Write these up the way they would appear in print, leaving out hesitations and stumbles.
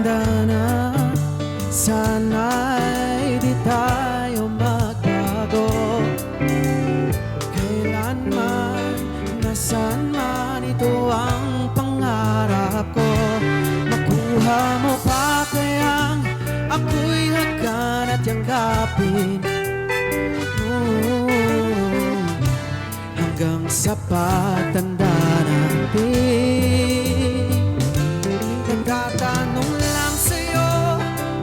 tanda na, sana'y di tayo magbago. Kailanman, nasaan man, ito ang pangarap ko. Makuha mo pa kayang ako'y hagkan at yakapin, hanggang sa pagtanda natin. Nagtatanong lang sa'yo,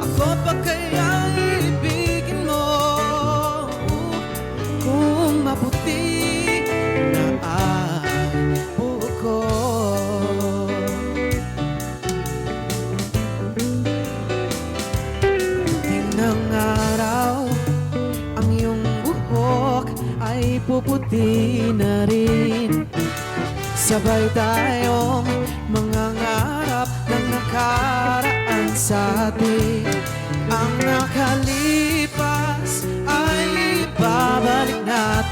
ako pa kaya ibigin mo? Kung maputi na ang buko. Pagdating ng araw, ang iyong buhok ay puputi na rin. Sabay tayong mangangarap ng nakaraan sa atin. Ang nakalipas ay babalik natin.